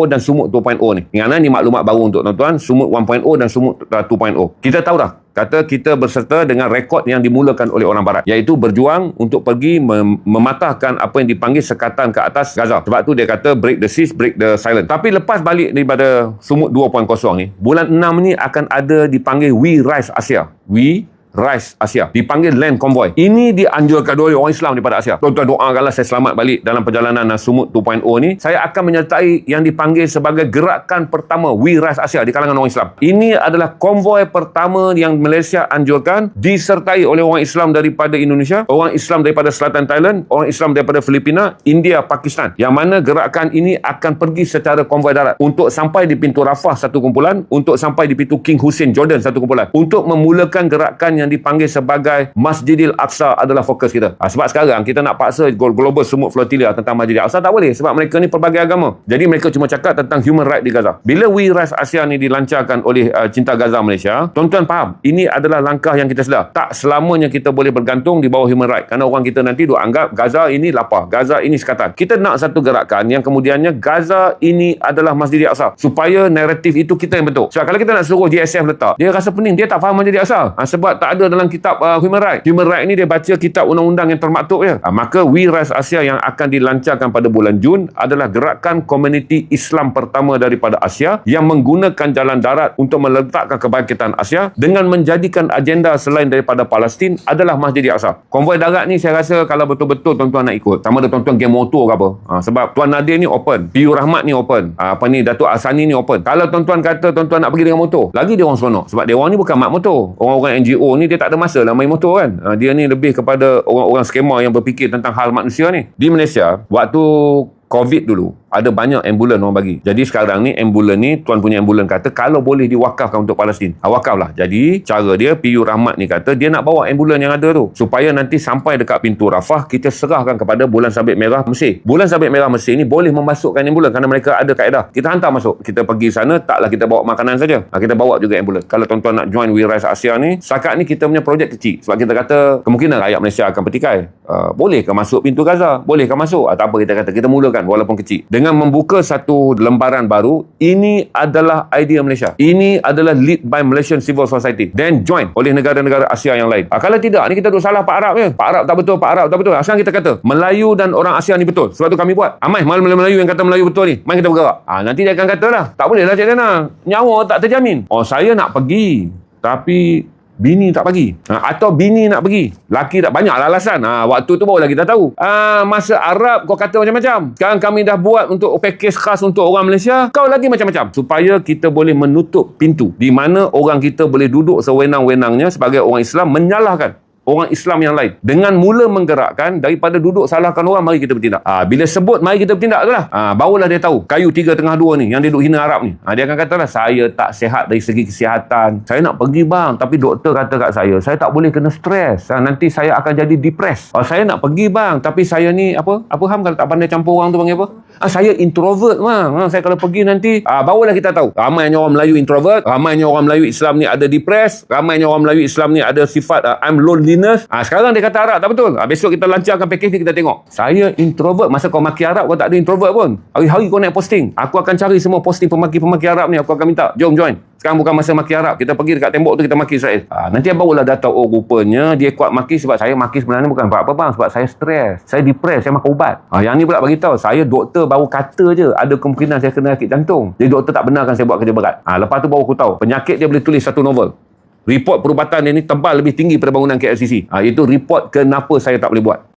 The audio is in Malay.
dan sumut 2.0 ni. Ingat ni maklumat baru untuk tuan-tuan, sumut 1.0 dan sumut 2.0. Kita tahu dah, kata kita berserta dengan rekod yang dimulakan oleh orang barat, iaitu berjuang untuk pergi mematahkan apa yang dipanggil sekatan ke atas Gaza. Sebab tu dia kata break the siege, break the silence. Tapi lepas balik daripada sumut 2.0 ni, bulan 6 ni akan ada dipanggil We Rise Asia. We Rise Asia, dipanggil Land Convoy. Ini dianjurkan oleh orang Islam daripada Asia. Tuan-tuan doakanlah saya selamat balik dalam perjalanan Sumut 2.0 ni. Saya akan menyertai yang dipanggil sebagai gerakan pertama We Rise Asia di kalangan orang Islam. Ini adalah konvoi pertama yang Malaysia anjurkan, disertai oleh orang Islam daripada Indonesia, orang Islam daripada Selatan Thailand, orang Islam daripada Filipina, India, Pakistan. Yang mana gerakan ini akan pergi secara konvoi darat untuk sampai di pintu Rafah satu kumpulan, untuk sampai di pintu King Hussein Jordan satu kumpulan, untuk memulakan gerakan yang dipanggil sebagai Masjidil Aqsa adalah fokus kita. Sebab sekarang kita nak paksa Global Sumut Flotilla tentang Masjidil Aqsa tak boleh, sebab mereka ni pelbagai agama. Jadi mereka cuma cakap tentang human right di Gaza. Bila We Rise Asia ni dilancarkan oleh Cinta Gaza Malaysia, tuan-tuan faham, ini adalah langkah yang kita sedar. Tak selamanya kita boleh bergantung di bawah human right, kerana orang kita nanti duk anggap Gaza ini lapar, Gaza ini sekatan. Kita nak satu gerakan yang kemudiannya Gaza ini adalah Masjidil Aqsa, supaya naratif itu kita yang bentuk. Sebab kalau kita nak suruh GSF letak, dia rasa pening, dia tak faham Masjidil Aqsa. Sebab tak ada dalam kitab human right. Human right ni dia baca kitab undang-undang yang termaktub je. Maka We Rise Asia yang akan dilancarkan pada bulan Jun adalah gerakan komuniti Islam pertama daripada Asia yang menggunakan jalan darat untuk meletakkan kebangkitan Asia dengan menjadikan agenda selain daripada Palestin adalah Masjidil Aqsa. Konvoi darat ni saya rasa kalau betul-betul tuan-tuan nak ikut, sama ada tuan-tuan geng motor ke apa. Sebab Tuan Nadir ni open, Piyu Rahmat ni open, Datuk Asani ni open. Kalau tuan-tuan kata tuan-tuan nak pergi dengan motor, lagi dia orang seronok. Sebab dia orang ni bukan mak motor. Orang-orang NGO ni dia tak ada masa lah main motor kan. Dia ni lebih kepada orang-orang skema yang berfikir tentang hal manusia ni. Di Malaysia, waktu COVID dulu, ada banyak ambulan orang bagi. Jadi sekarang ni ambulan ni, tuan punya ambulan kata kalau boleh diwakafkan untuk Palestin, wakaf lah. Jadi cara dia, Piyu Rahmat ni kata dia nak bawa ambulan yang ada tu supaya nanti sampai dekat pintu Rafah, kita serahkan kepada Bulan Sabit Merah Mesir. Bulan Sabit Merah Mesir ni boleh memasukkan ambulan kerana mereka ada kaedah. Kita hantar masuk, kita pergi sana, taklah kita bawa makanan saja, kita bawa juga ambulan. Kalau tuan-tuan nak join We Rise Asia ni, setakat ni kita punya projek kecil. Sebab kita kata kemungkinan rakyat Malaysia akan bertikai. Bolehkah masuk pintu Gaza? Bolehkah masuk? Tak apa, kita kata kita mulakan walaupun kecil. Dengan membuka satu lembaran baru, ini adalah idea Malaysia. Ini adalah lead by Malaysian Civil Society. Then join oleh negara-negara Asia yang lain. Kalau tidak, ni kita duk salah Pak Arab je. Pak Arab tak betul, Pak Arab tak betul. Sekarang kita kata Melayu dan orang Asia ni betul. Sebab tu kami buat. Amai Melayu yang kata Melayu betul ni, mari kita bergerak. Nanti dia akan kata lah, tak boleh lah Cik Dana, nyawa tak terjamin. Saya nak pergi, tapi bini tak bagi. Atau bini nak pergi, laki tak. Banyaklah alasan. Waktu tu barulah kita tahu. Masa Arab kau kata macam-macam. Sekarang kami dah buat untuk package khas untuk orang Malaysia, kau lagi macam-macam. Supaya kita boleh menutup pintu di mana orang kita boleh duduk sewenang-wenangnya sebagai orang Islam menyalahkan orang Islam yang lain. Dengan mula menggerakkan, daripada duduk salahkan orang, mari kita bertindak. Bila sebut mari kita bertindak tu lah, barulah dia tahu kayu 3.2 ni yang dia duduk hina Arab ni. Dia akan kata lah, saya tak sihat dari segi kesihatan, saya nak pergi bang, tapi doktor kata kat saya tak boleh kena stres, nanti saya akan jadi depres. Saya nak pergi bang, tapi saya ni apa Ham, kalau tak pandai campur orang tu panggil apa? Saya introvert bang. Saya kalau pergi nanti, barulah kita tahu ramainya orang Melayu introvert, ramainya orang Melayu Islam ni ada depres, ramainya orang Melayu Islam ni ada sifat I'm lonely. Sekarang dia kata Arab tak betul. Besok kita lancarkan package ni, kita tengok saya introvert. Masa kau maki Arab, kau tak ada introvert pun. Hari-hari kau naik posting, aku akan cari semua posting pemaki-pemaki Arab ni, aku akan minta jom join. Sekarang bukan masa maki Arab, kita pergi dekat tembok tu, kita maki Israel. Nanti barulah dah tahu, rupanya dia kuat maki sebab saya maki sebenarnya bukan apa bang, sebab saya stres, saya depres, saya makan ubat. Yang ni pula bagi tahu, saya doktor baru kata je ada kemungkinan saya kena sakit jantung. Jadi doktor tak benarkan saya buat kerja berat. Lepas tu baru aku tahu penyakit dia boleh tulis satu novel. Report perubatan dia ni tebal lebih tinggi pada bangunan KLCC. Itu report kenapa saya tak boleh buat.